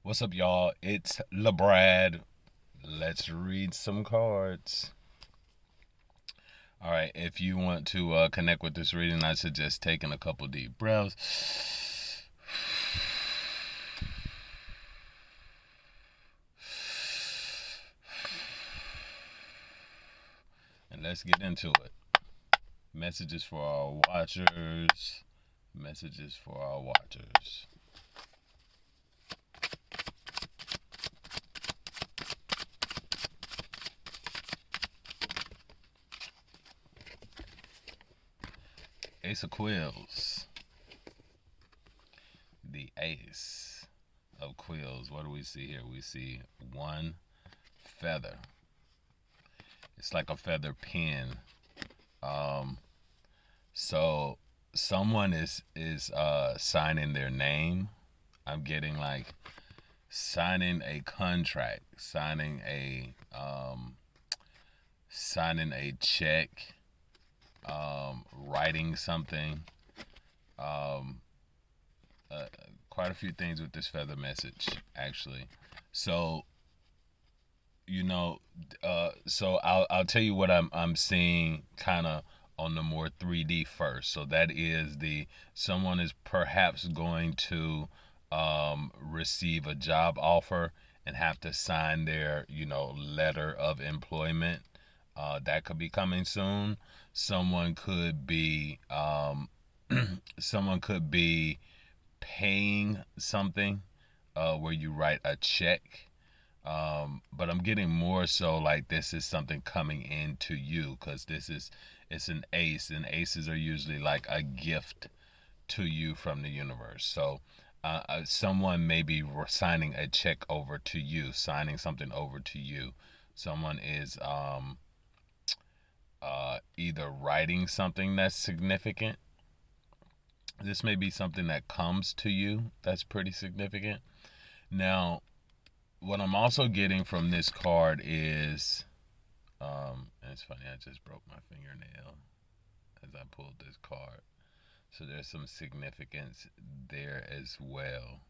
What's up, y'all? It's LeBrad. Let's read some cards. All right, if you want to connect with this reading, I suggest taking a couple deep breaths. And let's get into it. Messages for our watchers. Messages for our watchers. Ace of Quills. The Ace of Quills. What do we see here? We see one feather. It's like a feather pen. So someone is signing their name. I'm getting like signing a contract, signing a check, writing something. Um, Quite a few things with this feather message actually. So I'll tell you what I'm seeing kind of on the more 3D first. So that is the someone is perhaps going to receive a job offer and have to sign their letter of employment. That could be coming soon. Someone could be someone could be paying something where you write a check, but I'm getting more so like this is something coming into you because it's an ace, and aces are usually like a gift to you from the universe. So someone may be signing a check over to you, signing something over to you. Someone is either writing something that's significant. This may be something that comes to you that's pretty significant. Now, what I'm also getting from this card is, and it's funny, I just broke my fingernail as I pulled this card. So there's some significance there as well.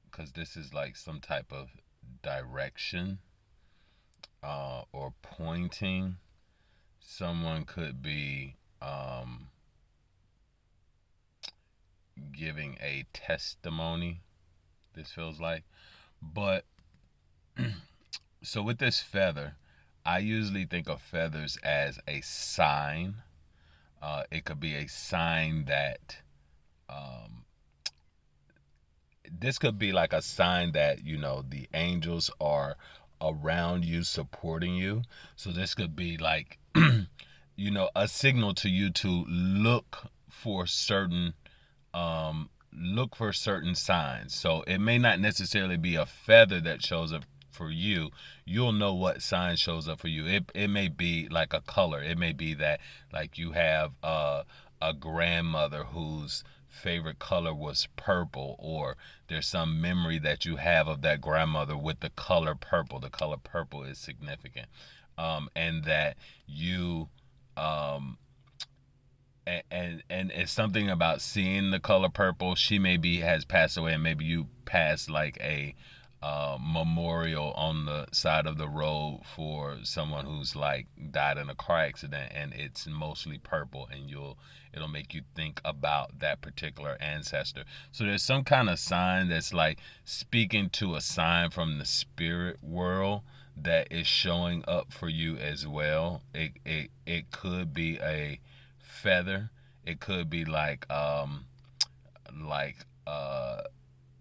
Because this is like some type of direction or pointing. Someone could be giving a testimony, this feels like. But so with this feather, I usually think of feathers as a sign. It could be a sign that this could be like a sign that the angels are around you supporting you. So this could be like a signal to you to for certain look for certain signs. So it may not necessarily be a feather that shows up for you. You'll know what sign shows up for you. It may be like a color. It may be that like you have a grandmother whose favorite color was purple, or there's some memory that you have of that grandmother with the color purple. The color purple is significant. And that you and it's something about seeing the color purple. She maybe has passed away, and maybe you passed like a memorial on the side of the road for someone who's like died in a car accident, and it's mostly purple, and it'll make you think about that particular ancestor. So there's some kind of sign that's like speaking to a sign from the spirit world that is showing up for you as well. It could be a feather. It could be like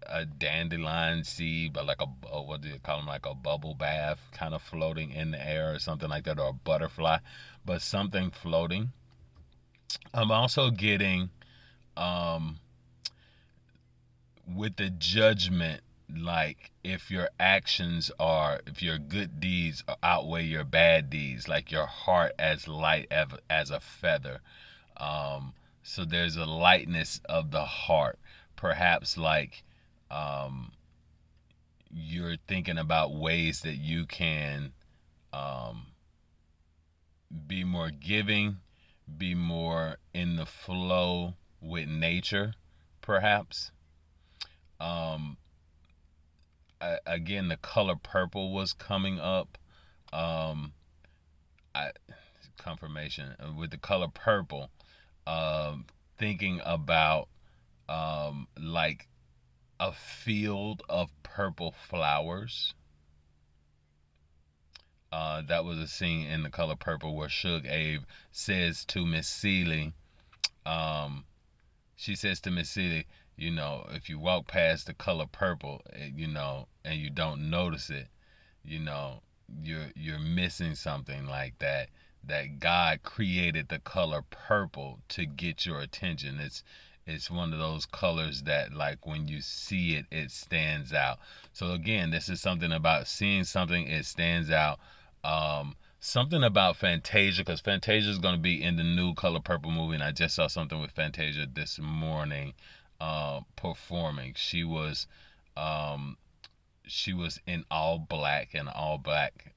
a dandelion seed, but like what do you call them? Like a bubble bath kind of floating in the air or something like that, or a butterfly, but something floating. I'm also getting um with the judgment, like if if your good deeds outweigh your bad deeds, like your heart as light as a feather. So there's a lightness of the heart, perhaps like um, you're thinking about ways that you can um, be more giving, be more in the flow with nature, perhaps. Um, Again, the color purple was coming up. Um, I Confirmation with the color purple. Thinking about like a field of purple flowers. That was a scene in the color purple where Suge Abe says to Miss Seeley, um, she says to Miss Seeley, you know, if you walk past the color purple, you know, and you don't notice it, you know, you're missing something like that. That God created the color purple to get your attention. It's one of those colors that, like, when you see it, it stands out. So again, this is something about seeing something, it stands out. Something about Fantasia, because Fantasia is going to be in the new Color Purple movie, and I just saw something with Fantasia this morning, performing. Um, she was in all black, an all black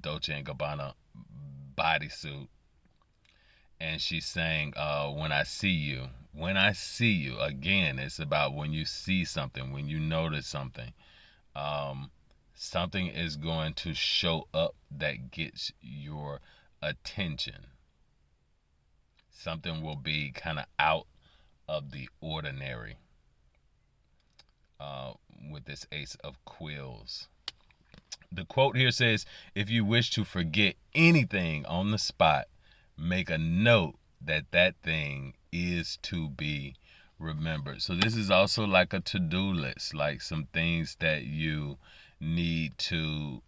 Dolce and Gabbana bodysuit, and she sang "When I See You." When I see you, again, it's about when you see something, when you notice something. Um, Something is going to show up that gets your attention. Something will be kind of out of the ordinary uh, with this Ace of Quills. The quote here says, if you wish to forget anything on the spot, make a note that that thing is to be remembered. So this is also like a to-do list, like some things that you need to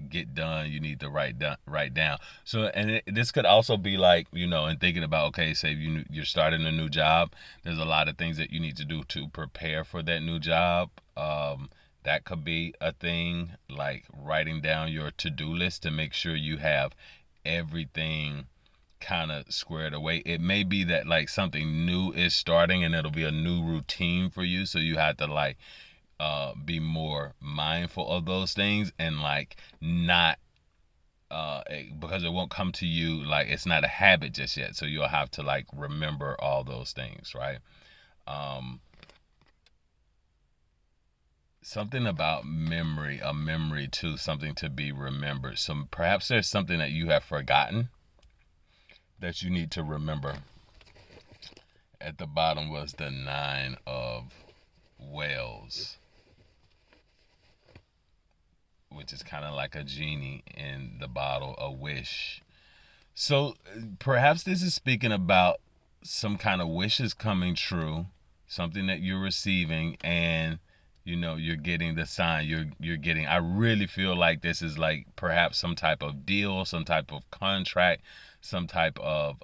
get done, you need to write down. So, and this could also be like, you know, and thinking about, okay, say you're starting a new job, there's a lot of things that you need to do to prepare for that new job. That could be a thing, like writing down your to-do list to make sure you have everything kind of squared away. It may be that like something new is starting and it'll be a new routine for you, so you have to like be more mindful of those things and like not because it won't come to you, like it's not a habit just yet, so you'll have to like remember all those things, right? um Something about memory, a memory too, something to be remembered. So perhaps there's something that you have forgotten that you need to remember. At the bottom was the Nine of Whales, which is kind of like a genie in the bottle, a wish. So perhaps this is speaking about some kind of wishes coming true, something that you're receiving, and you know you're getting the sign. You're getting. I really feel like this is like perhaps some type of deal, some type of contract, some type of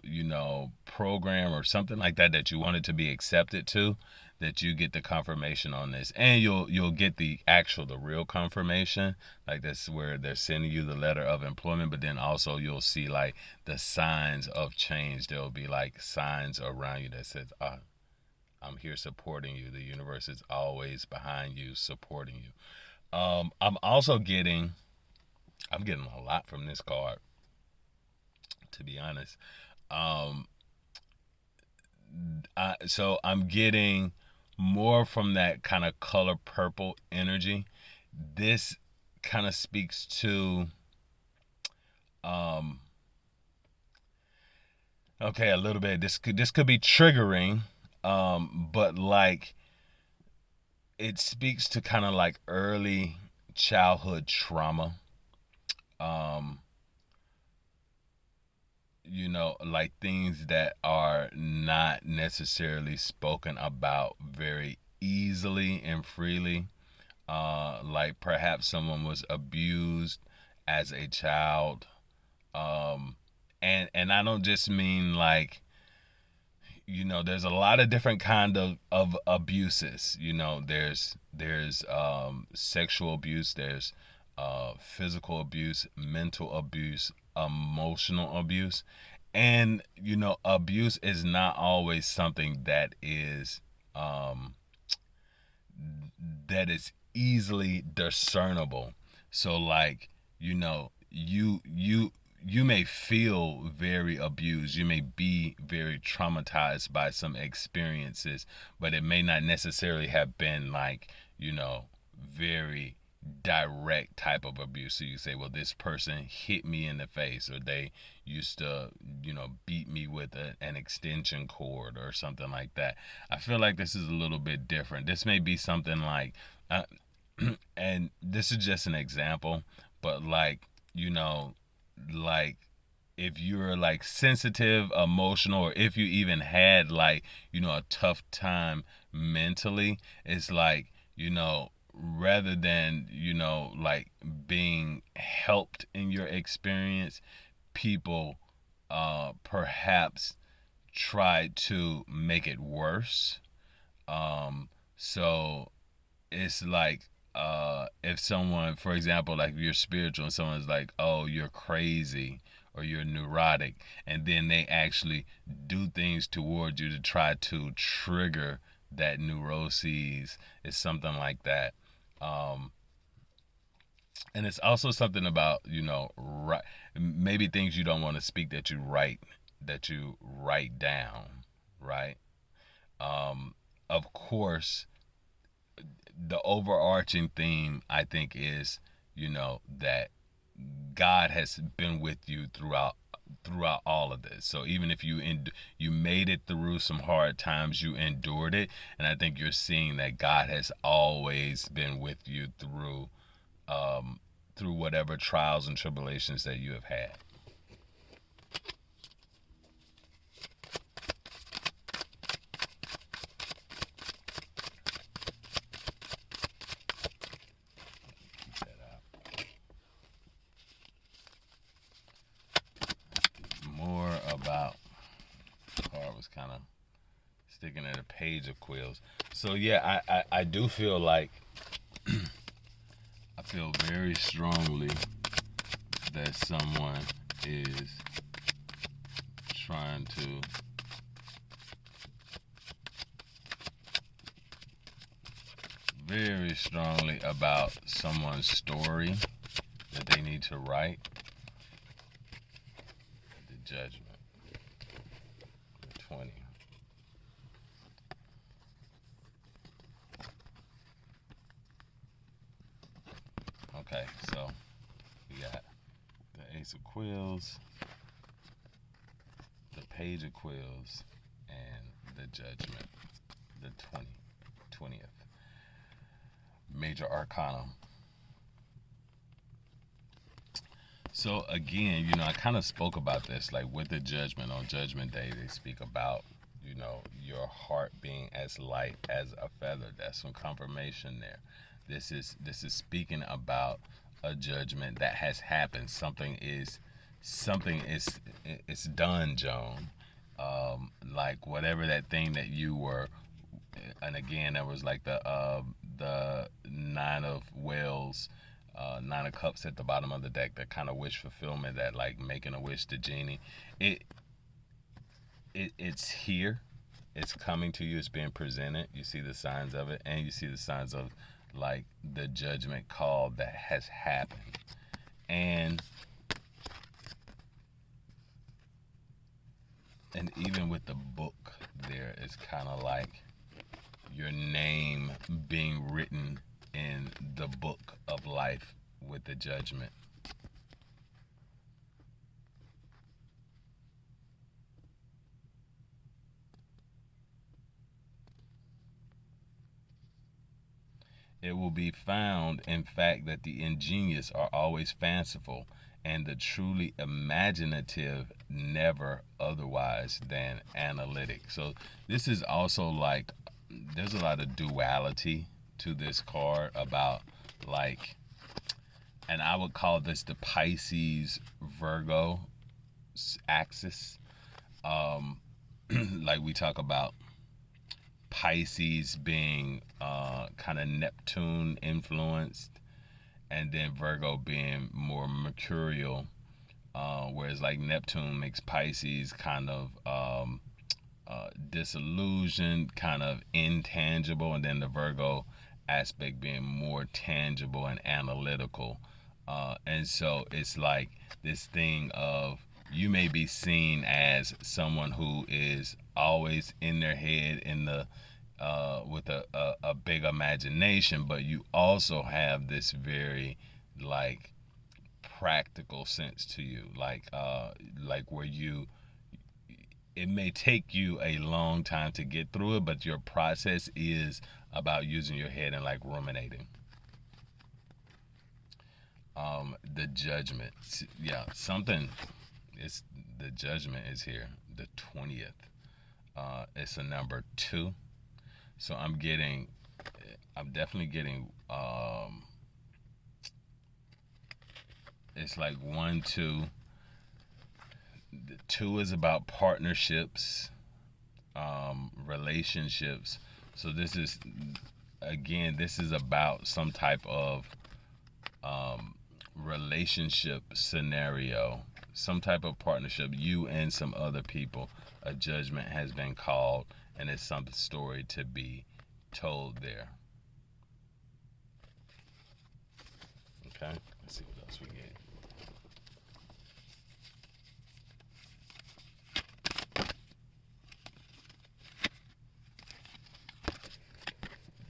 you know, program or something like that that you wanted to be accepted to, that you get the confirmation on this, and you'll get the actual, the real confirmation, like that's where they're sending you the letter of employment, but then also you'll see like the signs of change. There'll be like signs around you that says, I'm here supporting you. The universe is always behind you, supporting you. I'm getting a lot from this card, to be honest. um so I'm getting more from that kind of color purple energy. This kind of speaks to um okay, a little bit. This could be triggering, but like it speaks to kind of like early childhood trauma. Um you know, like things that are not necessarily spoken about very easily and freely. Like perhaps someone was abused as a child. Um, and I don't just mean like, you know, there's a lot of different kind of abuses. You know, there's sexual abuse, there's physical abuse, mental abuse, emotional abuse. And you know, abuse is not always something um that is easily discernible. So like, you know, you you may feel very abused, you may be very traumatized by some experiences, but it may not necessarily have been like, very direct type of abuse. So you say, well, this person hit me in the face, or they used to, beat me with an extension cord or something like that. I feel like this is a little bit different. This may be something like, and this is just an example, but like, like if you're like sensitive, emotional, or if you even had like, a tough time mentally, it's like, rather than, like being helped in your experience, people perhaps try to make it worse. So it's like, if someone, for example, like if you're spiritual and someone's like, oh, you're crazy or you're neurotic, and then they actually do things towards you to try to trigger that neuroses, is something like that. um and it's also something about, right, maybe things you don't want to speak, that you write down, right? Of course, the overarching theme, I think, is, that God has been with you throughout all of this. So even if you made it through some hard times, you endured it, and I think you're seeing that God has always been with you through whatever trials and tribulations that you have had. More about, card was kind of sticking at a page of quills. So yeah, I do feel like I feel very strongly that someone is trying to very strongly about someone's story that they need to write. The Judgment. The 20. Okay, so we got the Ace of Quills, the Page of Quills, and the Judgment. The 20th. Major Arcana. So again, I kind of spoke about this, like with the Judgment on Judgment Day, they speak about, your heart being as light as a feather. That's some confirmation there. This is speaking about a judgment that has happened. Something is it's done, Joan. Like whatever that thing that you were, and again, that was like the nine of Wells, nine of Cups at the bottom of the deck, that kind of wish fulfillment, that like making a wish to Genie. It's here, it's coming to you, it's being presented. You see the signs of it, and you see the signs of like the judgment call that has happened. And even with the book there, it's kind of like your name being written in the book of life with the Judgment. It will be found, in fact, that the ingenious are always fanciful, and the truly imaginative never otherwise than analytic. So this is also like, there's a lot of duality to this card about like, and I would call this the Pisces Virgo axis. Like we talk about Pisces being kind of Neptune influenced, and then Virgo being more mercurial, whereas like Neptune makes Pisces kind of disillusioned, kind of intangible, and then the Virgo aspect being more tangible and analytical. And so it's like this thing of, you may be seen as someone who is always in their head, in the with a big imagination, but you also have this very like practical sense to you, like where you, it may take you a long time to get through it, but your process is about using your head and like ruminating. The judgment, yeah, something. It's the judgment is here. The 20th. It's a number 2. So I'm definitely getting. It's like 1, 2. The 2 is about partnerships, relationships. So this is, again, this is about some type of relationship scenario, some type of partnership, you and some other people. A judgment has been called, and it's some story to be told there. Okay, let's see what else we get.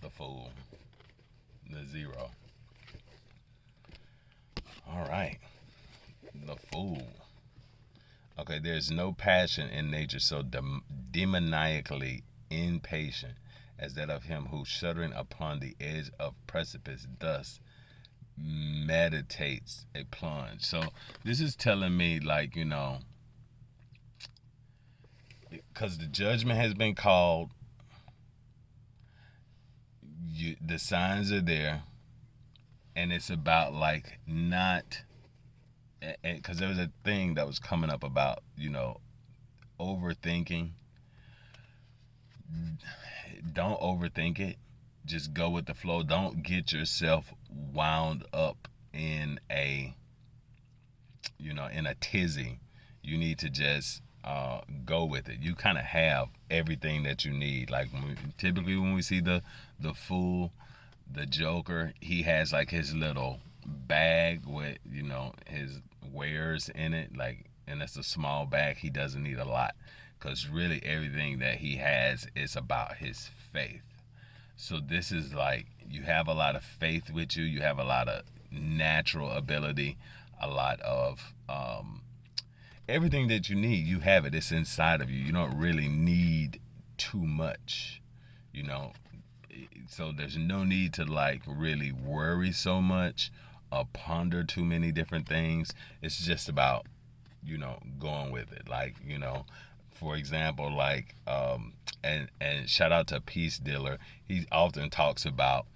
The Fool, the 0. All right, the Fool. Okay, there's no passion in nature so demoniacally impatient as that of him who, shuddering upon the edge of precipice, thus meditates a plunge. So this is telling me, like, because the judgment has been called, the signs are there, and it's about like not, because there was a thing that was coming up about overthinking. Don't overthink it. Just go with the flow. Don't get yourself wound up in a tizzy. You need to just go with it. You kind of have everything that you need. Like typically when we see the Fool, the Joker, he has like his little bag with his wares in it, like, and it's a small bag. He doesn't need a lot, because really everything that he has is about his faith. So this is like, you have a lot of faith with you. You have a lot of natural ability, a lot of everything that you need. You have it. It's inside of you. You don't really need too much, you know. So there's no need to like really worry so much or ponder too many different things. It's just about going with it. Like, for example, like and shout out to Peace Dealer. He often talks about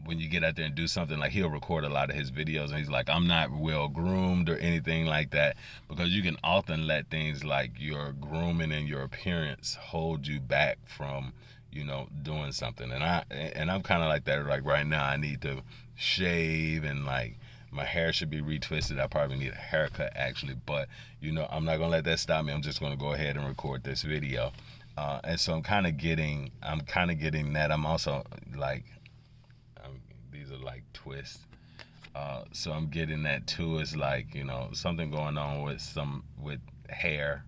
when you get out there and do something, like he'll record a lot of his videos and he's like, I'm not well groomed or anything like that, because you can often let things like your grooming and your appearance hold you back from doing something. And I'm kind of like that. Like right now I need to shave, and like my hair should be retwisted. I probably need a haircut actually, but I'm not gonna let that stop me. I'm just gonna go ahead and record this video. And so I'm kind of getting that. I'm also like, these are like twists. So I'm getting that too. It's like something going on with hair.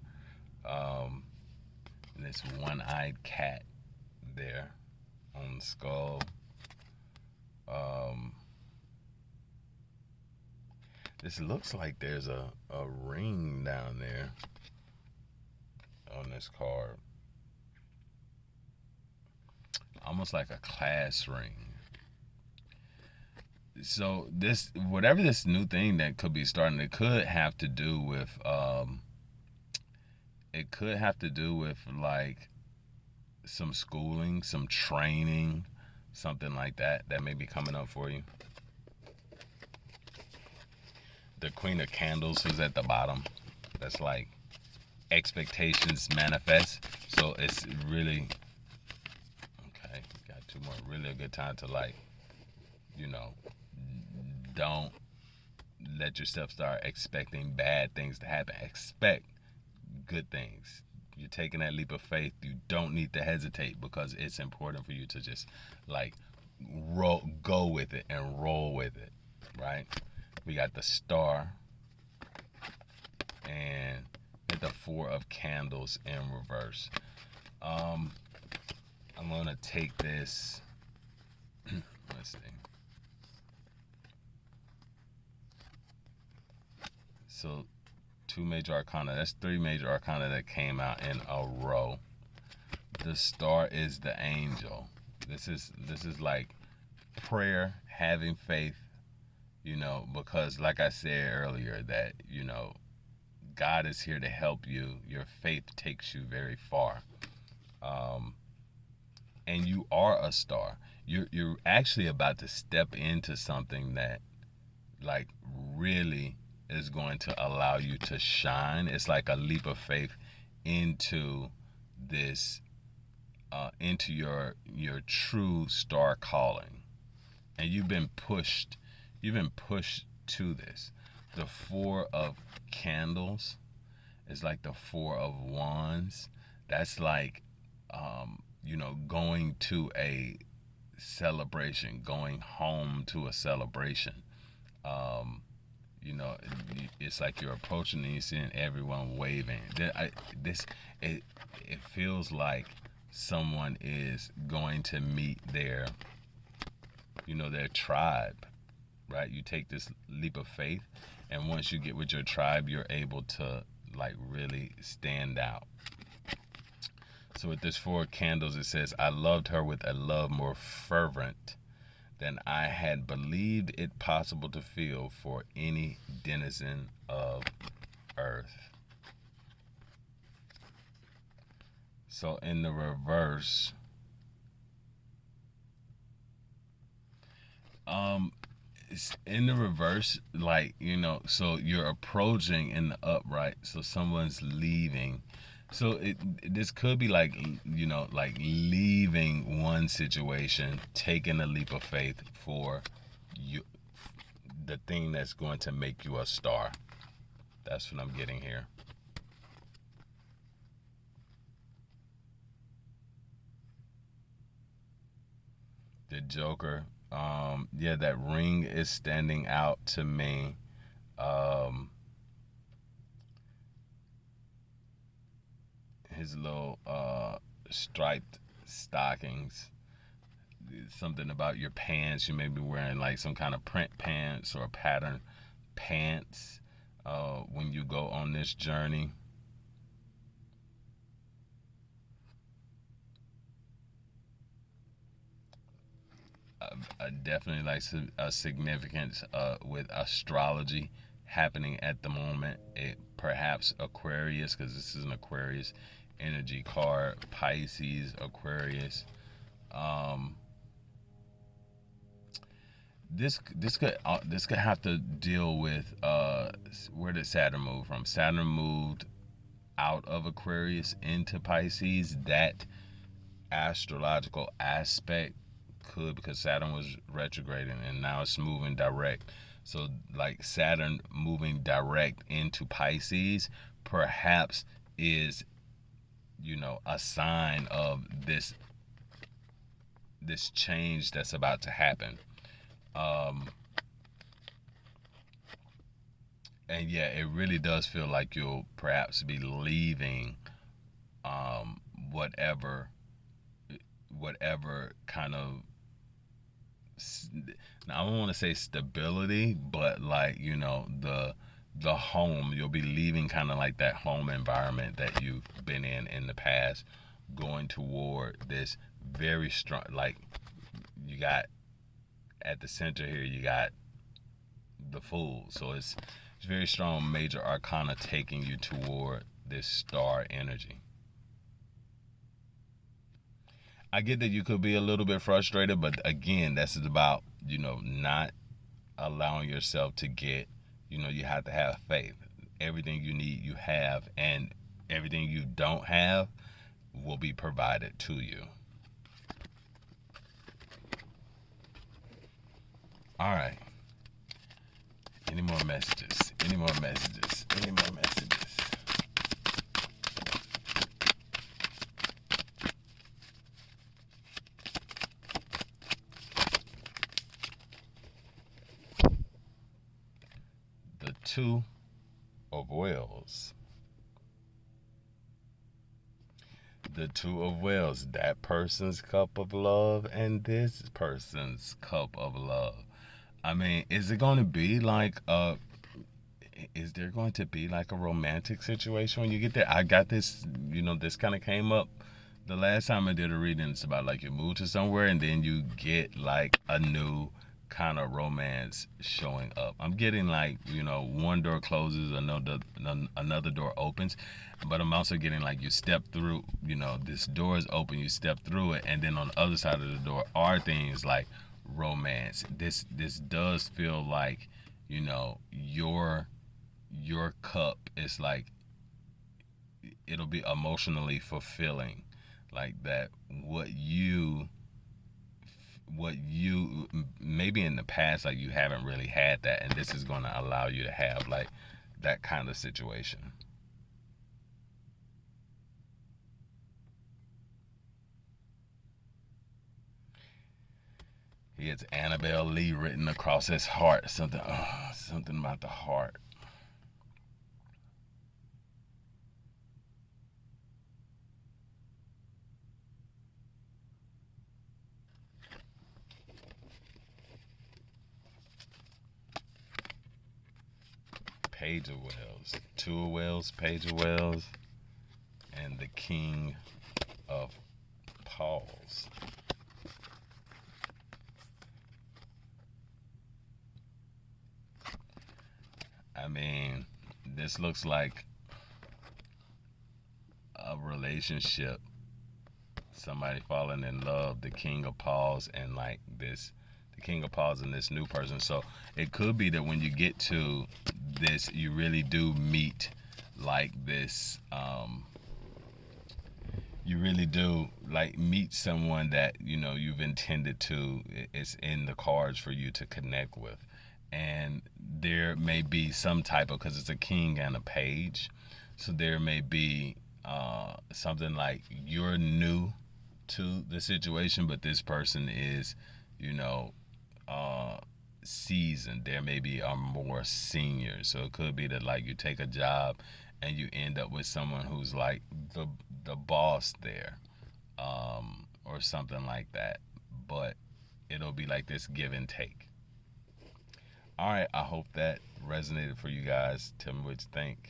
This one-eyed cat there on the skull. This looks like there's a ring down there on this card. Almost like a class ring. So this, whatever this new thing that could be starting, it could have to do with like some schooling, some training, something like that may be coming up for you. The Queen of Candles who's at the bottom, that's like expectations manifest. So it's really okay. Got 2 more. Really a good time to like, don't let yourself start expecting bad things to happen. Expect good things. You're taking that leap of faith. You don't need to hesitate, because it's important for you to just like go with it and roll with it. right? We got the star and the Four of Candles in reverse. I'm gonna take this. Let's see. So, two major arcana. That's three major arcana that came out in a row. The star is the angel. This is like prayer, having faith, because like I said earlier, that, God is here to help you. Your faith takes you very far. And you are a star. You're actually about to step into something that, like, really is going to allow you to shine. It's like a leap of faith into this, into your true star calling, and you've been pushed to this. The Four of Candles is like the Four of Wands. That's like, going to a celebration, going home to a celebration. um it's like you're approaching and you're seeing everyone waving. It feels like someone is going to meet their tribe, right? You take this leap of faith, and once you get with your tribe, you're able to, like, really stand out. So with this Four of Candles, it says, I loved her with a love more fervent than I had believed it possible to feel for any denizen of earth. So in the reverse, like, so you're approaching in the upright, so someone's leaving. So this could be like, like leaving one situation, taking a leap of faith for you, the thing that's going to make you a star. That's what I'm getting here. The Joker, yeah, that ring is standing out to me. His little striped stockings. Something about your pants. You may be wearing like some kind of print pants or pattern pants when you go on this journey. Definitely like a significance with astrology happening at the moment. It perhaps Aquarius, because this is an Aquarius energy card. Pisces, Aquarius. This could have to deal with where did Saturn move from? Saturn moved out of Aquarius into Pisces. That astrological aspect could, because Saturn was retrograding and now it's moving direct. So like Saturn moving direct into Pisces perhaps is, a sign of this change that's about to happen. And yeah, it really does feel like you'll perhaps be leaving whatever kind of, now I don't want to say stability, but like, the home, you'll be leaving kind of like that home environment that you've been in the past, going toward this very strong, like, you got at the center here, you got the Fool. So it's very strong major arcana taking you toward this star energy. I get that you could be a little bit frustrated, but again, this is about, not allowing yourself to get, you have to have faith. Everything you need, you have, and everything you don't have will be provided to you. All right. Any more messages? Any more messages? Any more messages? Two of Wales. The Two of Wales. That person's cup of love and this person's cup of love. I mean, is it going to be like a is there going to be like a romantic situation when you get there? I got this, this kind of came up the last time I did a reading. It's about like you move to somewhere and then you get like a new kind of romance showing up. I'm getting like, one door closes, another door opens, but I'm also getting like you step through, this door is open, you step through it, and then on the other side of the door are things like romance. This does feel like, your cup is like it'll be emotionally fulfilling, like that what you maybe in the past like you haven't really had that, and this is going to allow you to have like that kind of situation. He has Annabelle Lee written across his heart, something about the heart. Page of Wells, Two of Wells, Page of Wells, and the King of Paws. I mean, this looks like a relationship, somebody falling in love, the King of Paws, and like this, the King of Paws and this new person. So it could be that when you get to this, you really do meet like this. You really do like meet someone that you've intended to. It's in the cards for you to connect with, and there may be some type of, because it's a king and a page, so there may be something like you're new to the situation, but this person is, you know, uh, seasoned. There may be a more senior, so it could be that like you take a job and you end up with someone who's like the boss there, or something like that. But it'll be like this give and take. All right, I hope that resonated for you guys. Tell me what you think.